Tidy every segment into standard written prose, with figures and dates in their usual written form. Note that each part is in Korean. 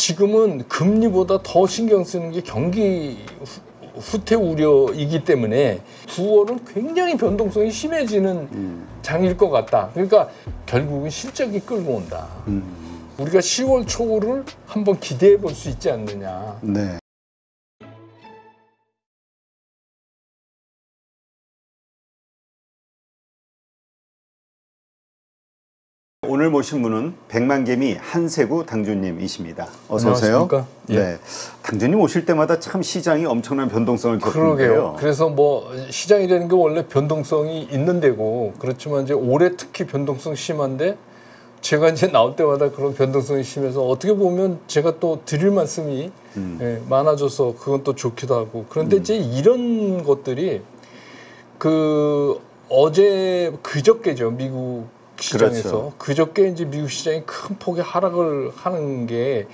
지금은 금리보다 더 신경 쓰는 게 경기 후퇴 우려이기 때문에 9월은 굉장히 변동성이 심해지는 장일 것 같다. 그러니까 결국은 실적이 끌고 온다. 우리가 10월 초를 한번 기대해 볼 수 있지 않느냐. 네. 오늘 모신 분은 백만개미 한세구 당주님이십니다. 어서 오세요. 안녕하십니까? 예. 네, 당주님 오실 때마다 참 시장이 엄청난 변동성을 겪는데요. 그러게요. 그래서 뭐 시장이라는 게 원래 변동성이 있는 데고 그렇지만 이제 올해 특히 변동성 심한데 제가 이제 나올 때마다 그런 변동성이 심해서 어떻게 보면 제가 또 드릴 말씀이 많아져서 그건 또 좋기도 하고 그런데 이제 이런 것들이 그 어제 그저께죠 미국 시장에서 그렇죠. 그저께 이제 미국 시장이 큰 폭의 하락을 하는 게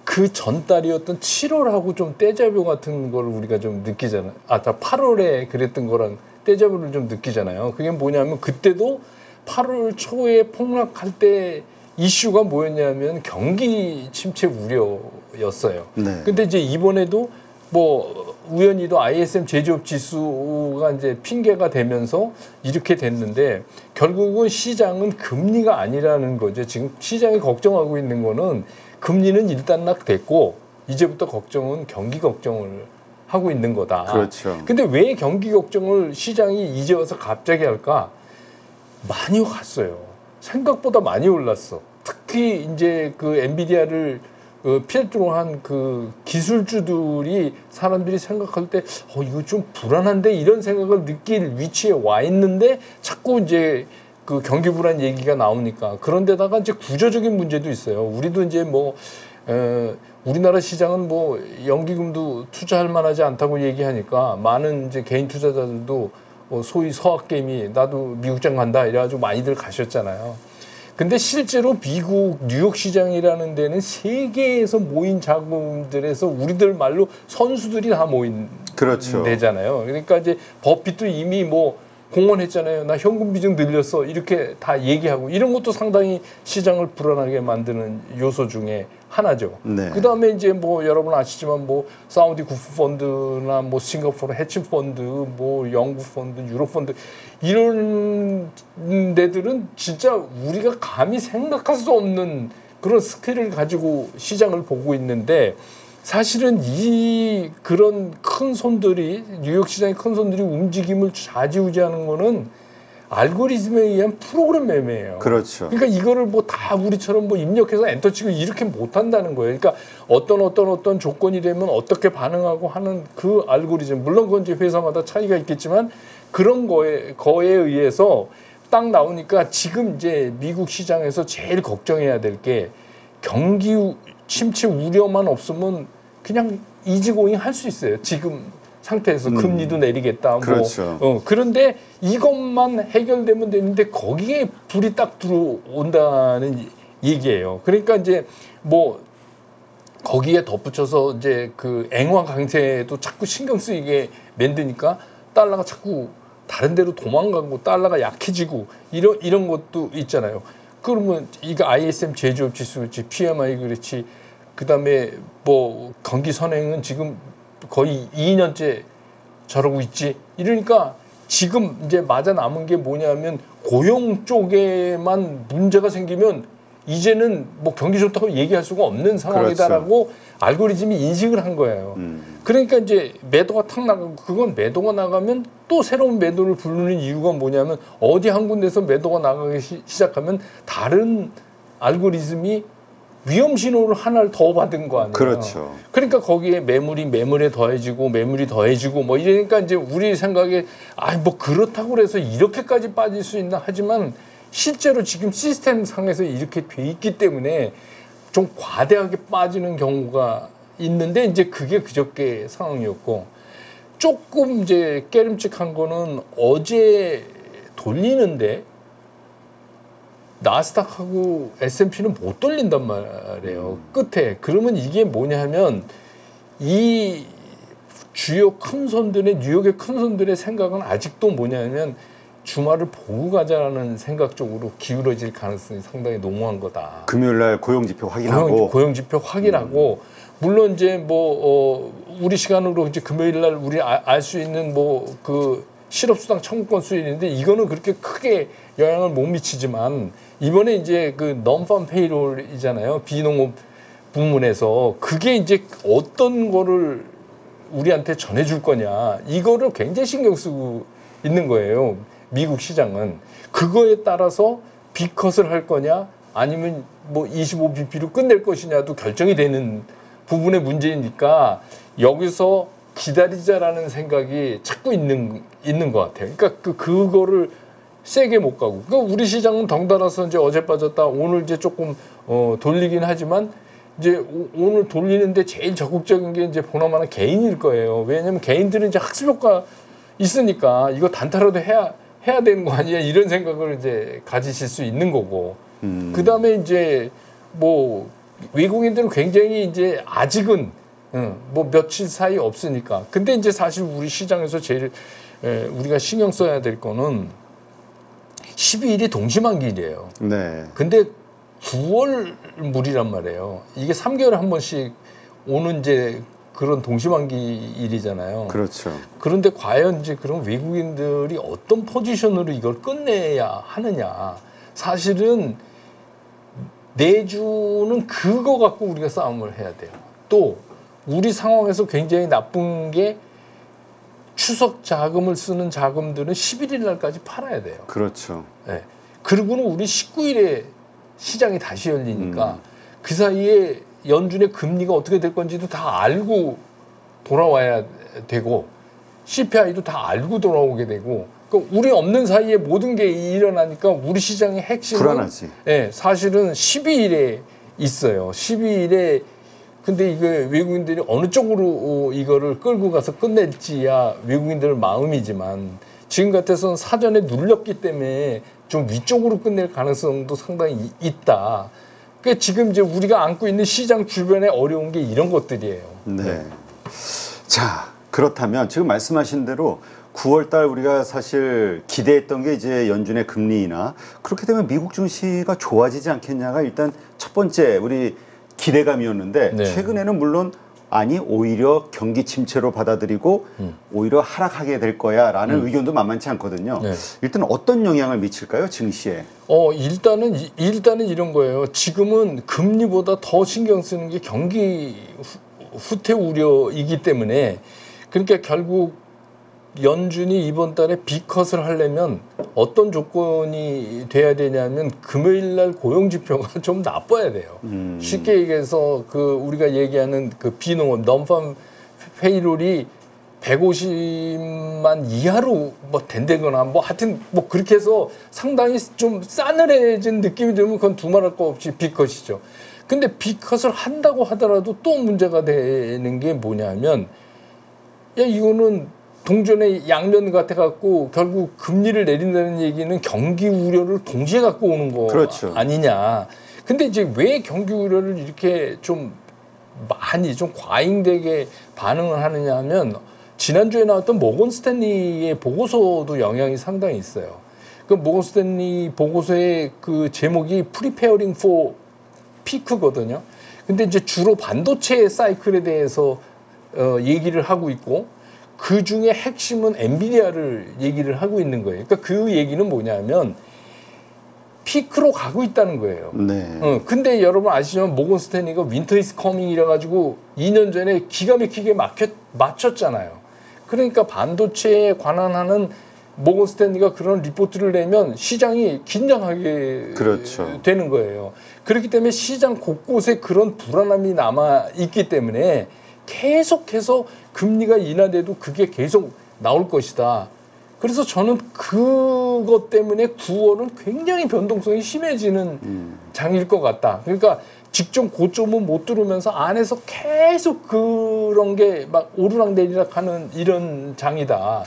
그 전달이었던 7월하고 좀 떼자뷰 같은 걸 우리가 좀 느끼잖아요. 8월에 그랬던 거랑 떼자뷰를 좀 느끼잖아요. 그게 뭐냐면 그때도 8월 초에 폭락할 때 이슈가 뭐였냐면 경기 침체 우려였어요. 네. 근데 이제 이번에도 뭐 우연히도 ISM 제조업 지수가 이제 핑계가 되면서 이렇게 됐는데 결국은 시장은 금리가 아니라는 거죠. 지금 시장이 걱정하고 있는 거는 금리는 일단락됐고 이제부터 걱정은 경기 걱정을 하고 있는 거다. 그렇죠. 근데 왜 경기 걱정을 시장이 이제 와서 갑자기 할까? 많이 갔어요. 생각보다 많이 올랐어. 특히 이제 그 엔비디아를 필두로 한 그 기술주들이 사람들이 생각할 때 이거 좀 불안한데 이런 생각을 느낄 위치에 와 있는데 자꾸 이제 그 경기 불안 얘기가 나오니까 그런데다가 이제 구조적인 문제도 있어요. 우리도 이제 뭐 우리나라 시장은 뭐 연기금도 투자할 만하지 않다고 얘기하니까 많은 이제 개인 투자자들도 소위 서학개미 나도 미국장 간다 이래가지고 많이들 가셨잖아요. 근데 실제로 미국 뉴욕 시장이라는 데는 세계에서 모인 자금들에서 우리들 말로 선수들이 다 모인 그렇죠. 데잖아요. 그러니까 이제 버핏도 이미 뭐 공언했잖아요. 나 현금 비중 늘렸어. 이렇게 다 얘기하고 이런 것도 상당히 시장을 불안하게 만드는 요소 중에 하나죠. 네. 그다음에 이제 뭐 여러분 아시지만 뭐 사우디 국부 펀드나 뭐 싱가포르 해치 펀드, 뭐 영국 펀드, 유럽 펀드 이런 데들은 진짜 우리가 감히 생각할 수 없는 그런 스케일을 가지고 시장을 보고 있는데 사실은 이 그런 큰 손들이 뉴욕 시장의 큰 손들이 움직임을 좌지우지하는 거는 알고리즘에 의한 프로그램 매매예요. 그렇죠. 그러니까 이거를 뭐 다 우리처럼 뭐 입력해서 엔터 치고 이렇게 못 한다는 거예요. 그러니까 어떤 조건이 되면 어떻게 반응하고 하는 그 알고리즘 물론 그건 이제 회사마다 차이가 있겠지만 그런 거에 의해서 딱 나오니까 지금 이제 미국 시장에서 제일 걱정해야 될 게 경기 침체 우려만 없으면 그냥 이지고잉 할 수 있어요. 지금 상태에서 금리도 내리겠다. 그렇죠. 그런데 이것만 해결되면 되는데 거기에 불이 딱 들어온다는 얘기예요. 그러니까 이제 뭐 거기에 덧붙여서 이제 그 앵화 강세도 자꾸 신경 쓰이게 만드니까 달러가 자꾸 다른 데로 도망가고 달러가 약해지고 이런 것도 있잖아요. 그러면 이거 ISM 제조업 지수 그렇지, PMI 그렇지, 그다음에 뭐 경기 선행은 지금 거의 2년째 저러고 있지. 이러니까 지금 이제 맞아 남은 게 뭐냐면 고용 쪽에만 문제가 생기면 이제는 뭐 경기 좋다고 얘기할 수가 없는 상황이다라고 그렇죠. 알고리즘이 인식을 한 거예요. 그러니까 이제 매도가 탁 나가고 그건 매도가 나가면 또 새로운 매도를 부르는 이유가 뭐냐면 어디 한 군데서 매도가 나가기 시작하면 다른 알고리즘이 위험 신호를 하나를 더 받은 거 아니에요. 그렇죠. 그러니까 거기에 매물에 더해지고 뭐 이러니까 이제 우리 생각에 뭐 그렇다고 그래서 이렇게까지 빠질 수 있나 하지만 실제로 지금 시스템 상에서 이렇게 돼 있기 때문에 좀 과대하게 빠지는 경우가 있는데 이제 그게 그저께 상황이었고 조금 이제 깨름직한 거는 어제 돌리는데 나스닥하고 S&P는 못 돌린단 말이에요. 끝에. 그러면 이게 뭐냐 하면 이 주요 큰 손들의 뉴욕의 큰 손들의 생각은 아직도 뭐냐면 주말을 보고 가자라는 생각 쪽으로 기울어질 가능성이 상당히 농후한 거다. 금요일 날 고용 지표 확인하고 고용 지표 확인하고 물론 이제 뭐 우리 시간으로 이제 금요일 날 우리 알 수 있는 뭐 그 실업수당 청구권 수익인데 이거는 그렇게 크게 영향을 못 미치지만 이번에 이제 그 넘팜 페이롤이잖아요. 비농업 부문에서 그게 이제 어떤 거를 우리한테 전해줄 거냐 이거를 굉장히 신경 쓰고 있는 거예요. 미국 시장은 그거에 따라서 B컷을 할 거냐 아니면 뭐 25bp로 끝낼 것이냐도 결정이 되는 부분의 문제이니까 여기서 기다리자라는 생각이 자꾸 있는 것 같아요. 그러니까 그거를 세게 못 가고. 그러니까 우리 시장은 덩달아서 이제 어제 빠졌다 오늘 이제 조금 돌리긴 하지만 이제 오늘 돌리는데 제일 적극적인 게 이제 보나마나 개인일 거예요. 왜냐하면 개인들은 이제 학습 효과 있으니까 이거 단타라도 해야 되는 거 아니야 이런 생각을 이제 가지실 수 있는 거고. 그 다음에 이제 뭐 외국인들은 굉장히 이제 아직은 뭐 며칠 사이 없으니까. 근데 이제 사실 우리 시장에서 제일 우리가 신경 써야 될 거는 12일이 동시만기일이에요. 네. 근데 9월 물이란 말이에요. 이게 3개월에 한 번씩 오는 이제 그런 동시만기일이잖아요. 그렇죠. 그런데 과연 이제 그런 외국인들이 어떤 포지션으로 이걸 끝내야 하느냐. 사실은 내주는 그거 갖고 우리가 싸움을 해야 돼요. 또 우리 상황에서 굉장히 나쁜 게 추석 자금을 쓰는 자금들은 11일 날까지 팔아야 돼요. 그렇죠. 네. 그리고는 우리 19일에 시장이 다시 열리니까 그 사이에 연준의 금리가 어떻게 될 건지도 다 알고 돌아와야 되고 CPI도 다 알고 돌아오게 되고 그러니까 우리 없는 사이에 모든 게 일어나니까 우리 시장의 핵심은 불안하지. 네, 사실은 12일에 있어요. 12일에 근데 이게 외국인들이 어느 쪽으로 이거를 끌고 가서 끝낼지야 외국인들 마음이지만 지금 같아서는 사전에 눌렸기 때문에 좀 위쪽으로 끝낼 가능성도 상당히 있다. 그러니까 지금 이제 우리가 안고 있는 시장 주변에 어려운 게 이런 것들이에요. 네. 자, 그렇다면 지금 말씀하신 대로 9월 달 우리가 사실 기대했던 게 이제 연준의 금리 인하. 그렇게 되면 미국 증시가 좋아지지 않겠냐가 일단 첫 번째 우리 기대감이었는데 네. 최근에는 물론 아니 오히려 경기 침체로 받아들이고 오히려 하락하게 될 거야라는 의견도 만만치 않거든요. 네. 일단 어떤 영향을 미칠까요, 증시에? 일단은 이런 거예요. 지금은 금리보다 더 신경 쓰는 게 경기 후퇴 우려이기 때문에 그러니까 결국 연준이 이번 달에 B컷을 하려면 어떤 조건이 돼야 되냐면 금요일 날 고용 지표가 좀 나빠야 돼요. 쉽게 얘기해서 그 우리가 얘기하는 그 비농업 넘팜 페이롤이 150만 이하로 뭐 된다거나 뭐 하여튼 뭐 그렇게 해서 상당히 좀 싸늘해진 느낌이 들면 그건 두말할 거 없이 B컷이죠. 근데 B컷을 한다고 하더라도 또 문제가 되는 게 뭐냐면 야 이거는 동전의 양면 같아 갖고 결국 금리를 내린다는 얘기는 경기 우려를 동시에 갖고 오는 거 그렇죠. 아니냐. 근데 이제 왜 경기 우려를 이렇게 좀 많이 좀 과잉되게 반응을 하느냐 하면 지난주에 나왔던 모건 스탠리의 보고서도 영향이 상당히 있어요. 그 모건 스탠리 보고서의 그 제목이 Preparing for Peak거든요. 근데 이제 주로 반도체 사이클에 대해서 얘기를 하고 있고 그 중에 핵심은 엔비디아를 얘기를 하고 있는 거예요. 그러니까 그 얘기는 뭐냐면 피크로 가고 있다는 거예요. 네. 근데 여러분 아시지만 모건 스탠리가 윈터 이즈 커밍 이래 가지고 2년 전에 기가 막히게 맞췄잖아요. 그러니까 반도체에 관한 하는 모건 스탠리가 그런 리포트를 내면 시장이 긴장하게 그렇죠. 되는 거예요. 그렇기 때문에 시장 곳곳에 그런 불안함이 남아 있기 때문에 계속해서 금리가 인하돼도 그게 계속 나올 것이다. 그래서 저는 그것 때문에 9월은 굉장히 변동성이 심해지는 장일 것 같다. 그러니까 직전 고점은 못 뚫으면서 안에서 계속 그런 게 막 오르락내리락 하는 이런 장이다.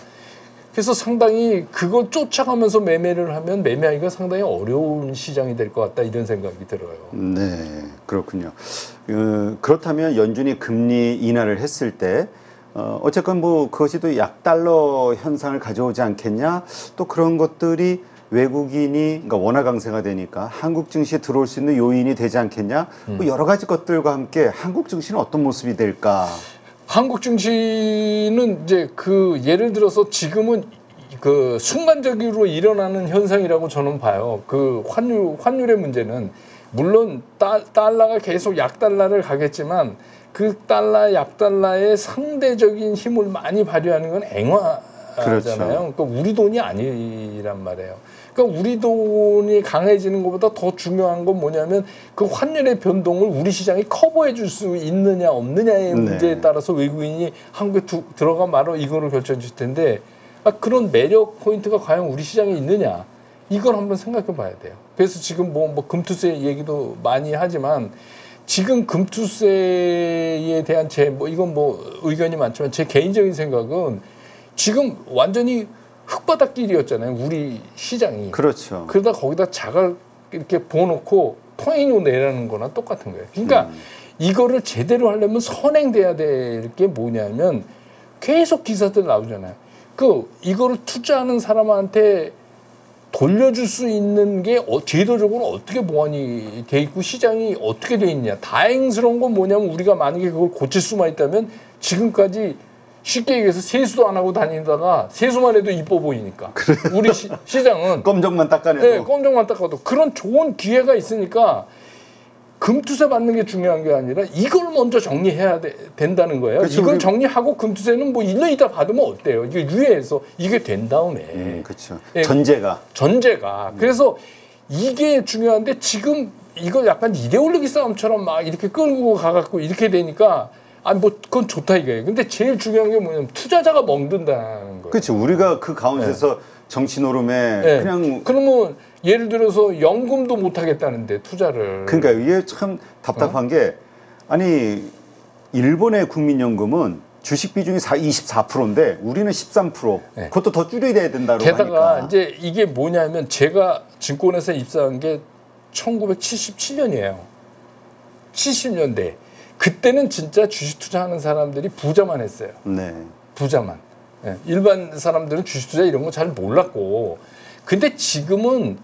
그래서 상당히 그걸 쫓아가면서 매매를 하면 매매하기가 상당히 어려운 시장이 될 것 같다 이런 생각이 들어요. 네, 그렇군요. 그렇다면 연준이 금리 인하를 했을 때 어쨌건 뭐 그것이 또 약달러 현상을 가져오지 않겠냐? 또 그런 것들이 외국인이 그러니까 원화 강세가 되니까 한국 증시에 들어올 수 있는 요인이 되지 않겠냐? 뭐 여러 가지 것들과 함께 한국 증시는 어떤 모습이 될까? 한국 증시는 이제 그 예를 들어서 지금은 그 순간적으로 일어나는 현상이라고 저는 봐요. 그 환율의 문제는 물론 달러가 계속 약달러를 가겠지만 그 달러 약달러의 상대적인 힘을 많이 발휘하는 건 앵화잖아요. 그렇죠. 그러니까 우리 돈이 아니란 말이에요. 그러니까 우리 돈이 강해지는 것보다 더 중요한 건 뭐냐면 그 환율의 변동을 우리 시장이 커버해 줄 수 있느냐 없느냐의 문제에 따라서 외국인이 한국에 들어가 말어 이거를 결정질 텐데 그런 매력 포인트가 과연 우리 시장에 있느냐 이걸 한번 생각해 봐야 돼요. 그래서 지금 뭐 금투세 얘기도 많이 하지만 지금 금투세에 대한 이건 의견이 많지만 제 개인적인 생각은 지금 완전히 흙바닥길이었잖아요. 우리 시장이. 그렇죠. 그러다 거기다 자갈 이렇게 부어놓고 통행료 내라는 거나 똑같은 거예요. 그러니까 이거를 제대로 하려면 선행돼야 될 게 뭐냐면 계속 기사들 나오잖아요. 이거를 투자하는 사람한테 돌려줄 수 있는 게 제도적으로 어떻게 보완이 돼 있고 시장이 어떻게 돼 있냐. 다행스러운 건 뭐냐면 우리가 만약에 그걸 고칠 수만 있다면 지금까지 쉽게 얘기해서 세수도 안 하고 다니다가 세수만 해도 이뻐 보이니까. 그래. 우리 시장은 껌정만 닦아내도. 네, 껌정만 닦아도 그런 좋은 기회가 있으니까 금투세 받는 게 중요한 게 아니라 이걸 먼저 정리해야 된다는 거예요. 그렇죠, 이걸 정리하고 금투세는 1년 있다 받으면 어때요? 이게 유예해서 이게 된 다음에. 그렇죠. 예, 전제가. 그래서 이게 중요한데 지금 이거 약간 이데올로기 싸움처럼 막 이렇게 끌고 가갖고 이렇게 되니까 그건 좋다 이거예요. 근데 제일 중요한 게 뭐냐면 투자자가 멍든다는 거예요. 그렇죠. 우리가 그 가운데서 정치 노름에 그냥 그러면 예를 들어서 연금도 못 하겠다는데 투자를. 그러니까 이게 참 답답한 게 아니 일본의 국민연금은 주식 비중이 24%인데 우리는 13%. 그것도 더 줄여야 된다고 게다가 하니까. 이제 이게 뭐냐면 제가 증권회사 입사한 게 1977년이에요. 70년대. 그때는 진짜 주식 투자하는 사람들이 부자만 했어요. 네. 부자만. 일반 사람들은 주식 투자 이런 거 잘 몰랐고. 근데 지금은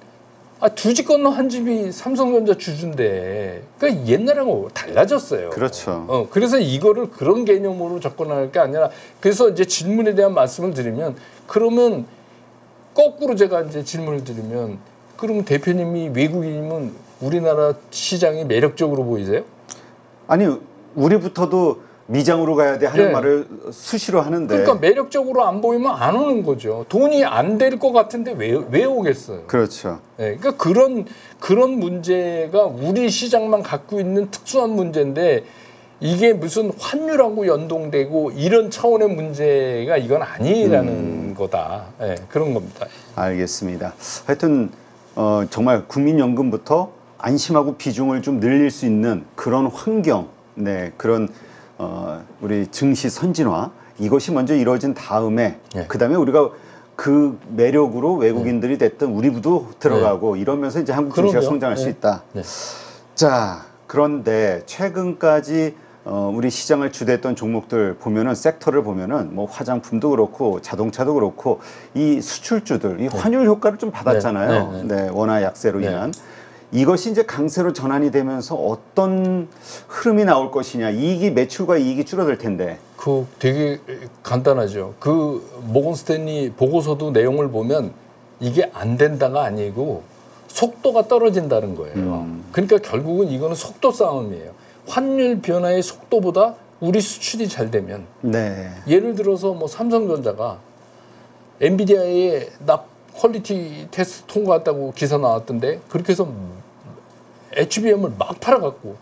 두 집 건너 한 집이 삼성전자 주주인데 그러니까 옛날하고 달라졌어요. 그렇죠. 그래서 이거를 그런 개념으로 접근할 게 아니라 그래서 이제 질문에 대한 말씀을 드리면 그러면 거꾸로 제가 이제 질문을 드리면 그럼 대표님이 외국인이면 우리나라 시장이 매력적으로 보이세요? 아니 우리부터도 미장으로 가야 돼 하는 말을 수시로 하는데 그러니까 매력적으로 안 보이면 안 오는 거죠. 돈이 안 될 것 같은데 왜 오겠어요? 그렇죠. 그러니까 그런 문제가 우리 시장만 갖고 있는 특수한 문제인데 이게 무슨 환율하고 연동되고 이런 차원의 문제가 이건 아니라는 거다. 그런 겁니다. 알겠습니다. 하여튼 정말 국민연금부터 안심하고 비중을 좀 늘릴 수 있는 그런 환경, 그런 우리 증시 선진화 이것이 먼저 이루어진 다음에 그다음에 우리가 그 매력으로 외국인들이 됐던 우리도 들어가고 이러면서 이제 한국 증시가 성장할 수 있다. 자, 그런데 최근까지 우리 시장을 주도했던 종목들 보면은 섹터를 보면은 뭐 화장품도 그렇고 자동차도 그렇고 이 수출주들 이 환율 효과를 좀 받았잖아요. 원화 약세로 인한. 이것이 이제 강세로 전환이 되면서 어떤 흐름이 나올 것이냐. 매출과 이익이 줄어들 텐데. 되게 간단하죠. 모건 스탠리 보고서도 내용을 보면 이게 안 된다가 아니고 속도가 떨어진다는 거예요. 그러니까 결국은 이거는 속도 싸움이에요. 환율 변화의 속도보다 우리 수출이 잘 되면. 예를 들어서 삼성전자가 엔비디아의 퀄리티 테스트 통과했다고 기사 나왔던데 그렇게 해서 HBM을 막 팔아갖고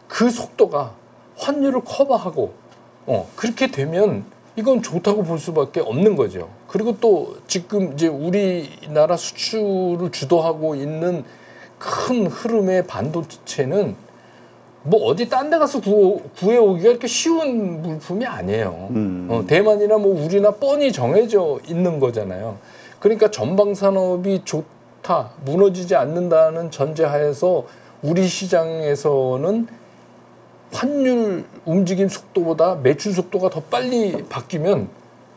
그 속도가 환율을 커버하고 그렇게 되면 이건 좋다고 볼 수밖에 없는 거죠. 그리고 또 지금 이제 우리나라 수출을 주도하고 있는 큰 흐름의 반도체는 어디 딴 데 가서 구해오기가 이렇게 쉬운 물품이 아니에요. 대만이나 우리나 뻔히 정해져 있는 거잖아요. 그러니까 전방 산업이 좋다, 무너지지 않는다는 전제하에서 우리 시장에서는 환율 움직임 속도보다 매출 속도가 더 빨리 바뀌면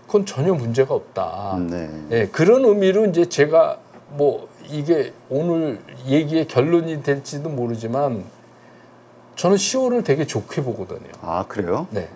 그건 전혀 문제가 없다. 네. 예, 그런 의미로 이제 제가 뭐 이게 오늘 얘기의 결론이 될지도 모르지만 저는 10월을 되게 좋게 보거든요. 아, 그래요? 네.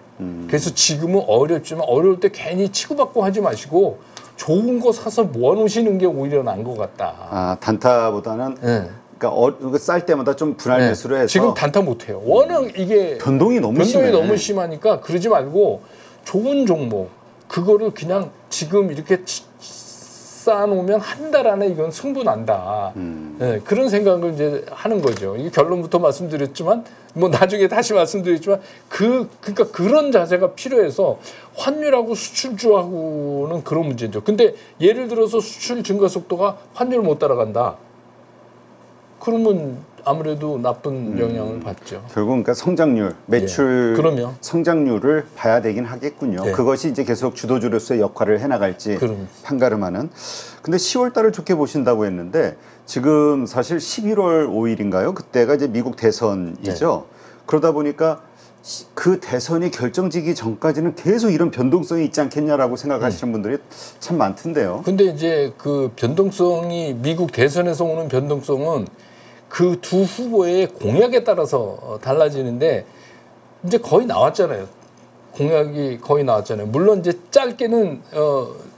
그래서 지금은 어렵지만 어려울 때 괜히 치고받고 하지 마시고 좋은 거 사서 모아놓으시는 게 오히려 나은 것 같다. 아, 단타보다는 네. 그러니까 쌀 때마다 좀 분할 네. 매수를 해서 지금 단타 못해요. 워낙 이게 변동이 너무 심해. 너무 심하니까 그러지 말고 좋은 종목 그거를 그냥 지금 이렇게 쌓아놓으면 한 달 안에 이건 승부난다. 네, 그런 생각을 이제 하는 거죠. 이게 결론부터 말씀드렸지만 뭐 나중에 다시 말씀드렸지만 그러니까 그런 자세가 필요해서 환율하고 수출주하고는 그런 문제죠. 근데 예를 들어서 수출 증가 속도가 환율을 못 따라간다. 그러면 아무래도 나쁜 영향을 받죠. 결국 그러니까 성장률, 매출 그럼요. 성장률을 봐야 되긴 하겠군요. 네. 그것이 이제 계속 주도주로서의 역할을 해나갈지 그럼. 판가름하는. 근데 10월 달을 좋게 보신다고 했는데 지금 사실 11월 5일인가요? 그때가 이제 미국 대선이죠. 그러다 보니까 그 대선이 결정지기 전까지는 계속 이런 변동성이 있지 않겠냐라고 생각하시는 분들이 참 많던데요. 근데 이제 그 변동성이 미국 대선에서 오는 변동성은 그 두 후보의 공약에 따라서 달라지는데 이제 거의 나왔잖아요. 공약이 거의 나왔잖아요. 물론 이제 짧게는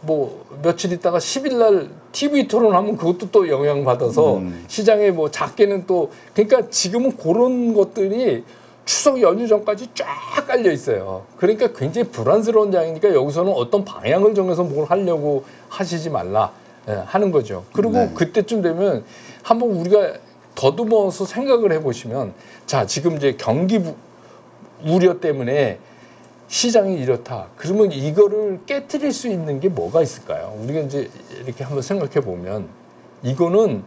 뭐 며칠 있다가 10일 날 TV 토론하면 그것도 또 영향 받아서 시장에 뭐 작게는 또 그러니까 지금은 그런 것들이 추석 연휴 전까지 쫙 깔려 있어요. 그러니까 굉장히 불안스러운 장이니까 여기서는 어떤 방향을 정해서 뭘 하려고 하시지 말라 하는 거죠. 그리고 네. 그때쯤 되면 한번 우리가 더듬어서 생각을 해보시면 자 지금 이제 경기 우려 때문에 시장이 이렇다. 그러면 이거를 깨트릴 수 있는 게 뭐가 있을까요? 우리가 이제 이렇게 한번 생각해 보면 이거는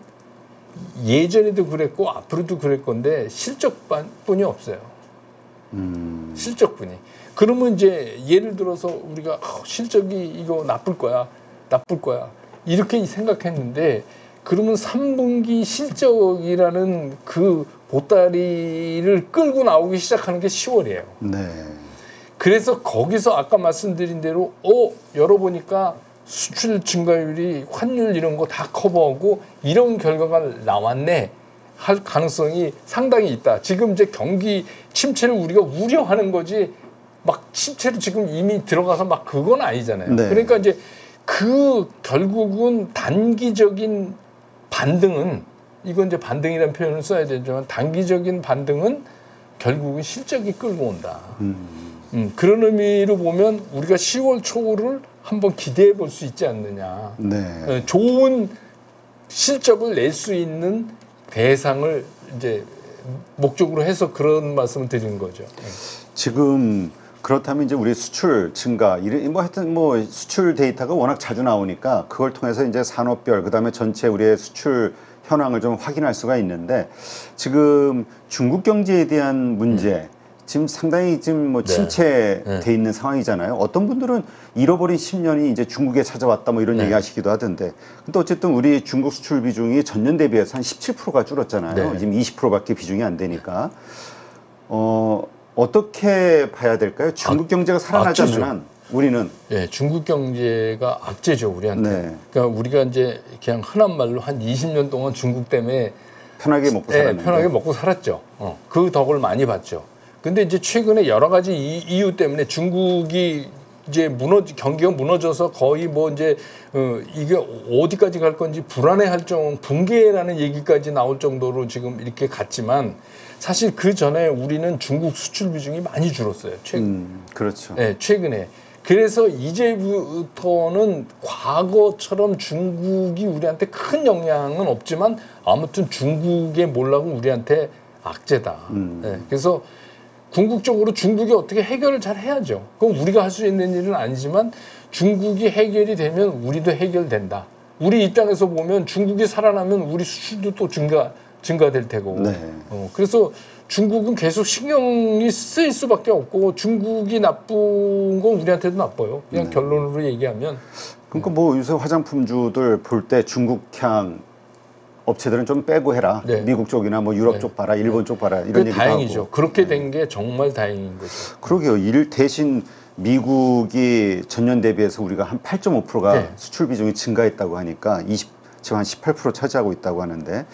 예전에도 그랬고 앞으로도 그럴 건데 실적뿐이 없어요. 실적뿐이. 그러면 이제 예를 들어서 우리가 실적이 이거 나쁠 거야 이렇게 생각했는데 그러면 3분기 실적이라는 그 보따리를 끌고 나오기 시작하는 게 10월이에요. 네. 그래서 거기서 아까 말씀드린 대로 열어보니까 수출 증가율이 환율 이런 거 다 커버하고 이런 결과가 나왔네 할 가능성이 상당히 있다. 지금 이제 경기 침체를 우리가 우려하는 거지 막 침체로 지금 이미 들어가서 막 그건 아니잖아요. 네. 그러니까 이제 그 결국은 단기적인 반등은 이건 이제 반등이라는 표현을 써야 되지만 단기적인 반등은 결국은 실적이 끌고 온다. 그런 의미로 보면 우리가 10월 초를 한번 기대해 볼 수 있지 않느냐. 네. 좋은 실적을 낼 수 있는 대상을 이제 목적으로 해서 그런 말씀을 드리는 거죠. 지금 그렇다면 이제 우리 수출 증가, 뭐 하여튼 뭐 수출 데이터가 워낙 자주 나오니까 그걸 통해서 이제 산업별, 그 다음에 전체 우리의 수출 현황을 좀 확인할 수가 있는데 지금 중국 경제에 대한 문제, 지금 상당히 지금 뭐 침체돼 있는 상황이잖아요. 어떤 분들은 잃어버린 10년이 이제 중국에 찾아왔다 뭐 이런 얘기 하시기도 하던데. 근데 어쨌든 우리 중국 수출 비중이 전년 대비해서 한 17%가 줄었잖아요. 지금 20%밖에 비중이 안 되니까. 어떻게 봐야 될까요? 중국 경제가 살아나지 않는 우리는 중국 경제가 악재죠 우리한테. 네. 그러니까 우리가 이제 그냥 흔한 말로 한 20년 동안 중국 때문에 편하게 먹고 살았는데. 편하게 먹고 살았죠. 그 덕을 많이 봤죠. 근데 이제 최근에 여러 가지 이유 때문에 중국이 이제 경기가 무너져서 거의 뭐 이제 이게 어디까지 갈 건지 불안해할 정도 붕괴라는 얘기까지 나올 정도로 지금 이렇게 갔지만 사실 그 전에 우리는 중국 수출 비중이 많이 줄었어요. 그렇죠. 네, 최근에. 그래서 이제부터는 과거처럼 중국이 우리한테 큰 영향은 없지만 아무튼 중국의 몰락은 우리한테 악재다. 네, 그래서 궁극적으로 중국이 어떻게 해결을 잘 해야죠. 그럼 우리가 할 수 있는 일은 아니지만 중국이 해결이 되면 우리도 해결된다. 우리 입장에서 보면 중국이 살아나면 우리 수출도 또 증가될 테고. 네. 그래서 중국은 계속 신경이 쓰일 수밖에 없고 중국이 나쁜 건 우리한테도 나빠요. 그냥 결론으로 얘기하면. 그러니까 뭐 요새 화장품주들 볼 때 중국향 업체들은 좀 빼고 해라. 네. 미국 쪽이나 뭐 유럽 네. 쪽 봐라, 일본 쪽 봐라 이런 얘기도 다행이죠. 하고. 그렇게 된 게 정말 다행인 거죠. 그러게요. 대신 미국이 전년 대비해서 우리가 한 8.5%가 네. 수출 비중이 증가했다고 하니까 지금 한 18% 차지하고 있다고 하는데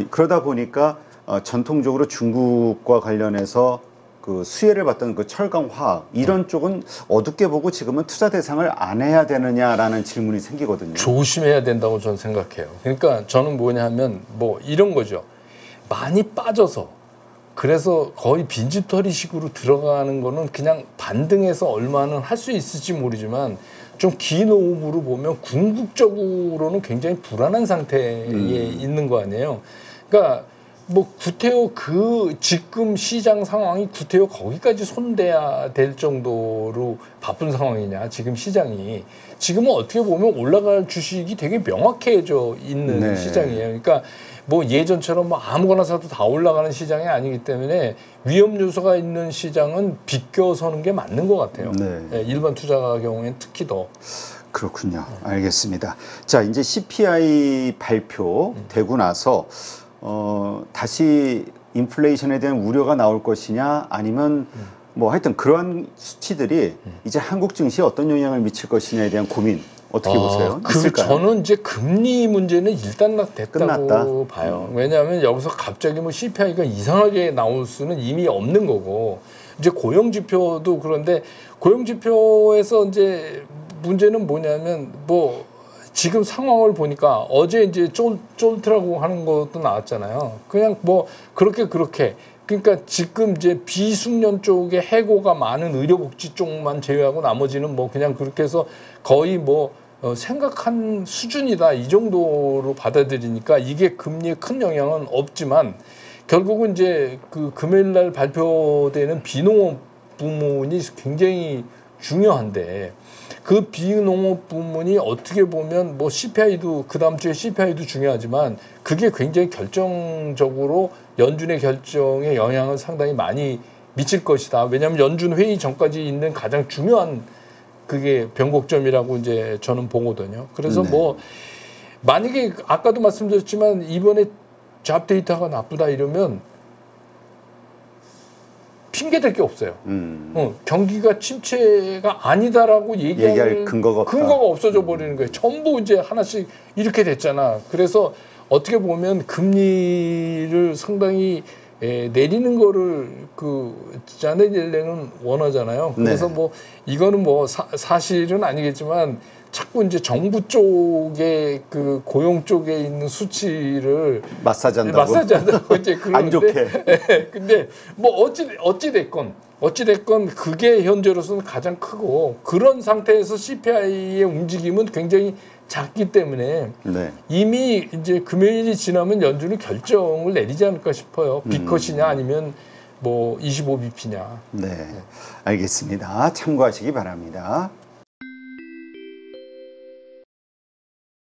그러다 보니까 전통적으로 중국과 관련해서 그 수혜를 받던 그 철강 화학 이런 쪽은 어둡게 보고 지금은 투자 대상을 안 해야 되느냐라는 질문이 생기거든요. 조심해야 된다고 저는 생각해요. 그러니까 저는 뭐냐면 뭐 이런 거죠. 많이 빠져서 그래서 거의 빈집털이식으로 들어가는 거는 그냥 반등해서 얼마는 할 수 있을지 모르지만 좀 긴 호흡으로 보면 궁극적으로는 굉장히 불안한 상태에 있는 거 아니에요. 그러니까 뭐 구태여 지금 시장 상황이 구태여 거기까지 손대야 될 정도로 바쁜 상황이냐 지금 시장이 지금은 어떻게 보면 올라갈 주식이 되게 명확해져 있는 네. 시장이에요. 그러니까 뭐 예전처럼 뭐 아무거나 사도 다 올라가는 시장이 아니기 때문에 위험 요소가 있는 시장은 비껴서는 게 맞는 것 같아요. 네. 일반 투자가 경우에는 특히 더. 그렇군요. 알겠습니다. 자, 이제 CPI 발표 되고 나서 다시 인플레이션에 대한 우려가 나올 것이냐 아니면 뭐 하여튼 그러한 수치들이 이제 한국 증시에 어떤 영향을 미칠 것이냐에 대한 고민 어떻게 보세요? 있을까요? 저는 이제 금리 문제는 일단 됐다고 끝났다. 봐요. 왜냐하면 여기서 갑자기 뭐 CPI가 이상하게 나올 수는 이미 없는 거고 이제 고용 지표도 그런데 고용 지표에서 이제 문제는 뭐냐면 뭐 지금 상황을 보니까 어제 이제 쫄트라고 하는 것도 나왔잖아요. 그냥 뭐 그렇게 그러니까 지금 이제 비숙련 쪽에 해고가 많은 의료복지 쪽만 제외하고 나머지는 뭐 그냥 그렇게 해서 거의 뭐 생각한 수준이다 이 정도로 받아들이니까 이게 금리에 큰 영향은 없지만 결국은 이제 그 금요일 날 발표되는 비농업 부문이 굉장히 중요한데 그 비농업 부문이 어떻게 보면 뭐 CPI도 그 다음 주에 CPI도 중요하지만 그게 굉장히 결정적으로 연준의 결정에 영향을 상당히 많이 미칠 것이다. 왜냐하면 연준 회의 전까지 있는 가장 중요한 그게 변곡점이라고 이제 저는 보거든요. 그래서 네. 뭐 만약에 아까도 말씀드렸지만 이번에 잡 데이터가 나쁘다 이러면 핑계댈 게 없어요. 경기가 침체가 아니다라고 얘기할 근거가 없다. 없어져 버리는 거예요. 전부 이제 하나씩 이렇게 됐잖아. 그래서 어떻게 보면 금리를 상당히 내리는 거를 그 자넷 옐렌은 원하잖아요. 그래서 네. 뭐 이거는 뭐 사실은 아니겠지만 자꾸 이제 정부 쪽에 그 고용 쪽에 있는 수치를 마사지한다고 이제 그러는데 안 좋게. 근데 뭐 어찌 됐건 그게 현재로서는 가장 크고 그런 상태에서 CPI의 움직임은 굉장히 작기 때문에 네. 이미 이제 금요일이 지나면 연준이 결정을 내리지 않을까 싶어요. B컷이냐 아니면 뭐 25bp냐. 네. 알겠습니다. 참고하시기 바랍니다.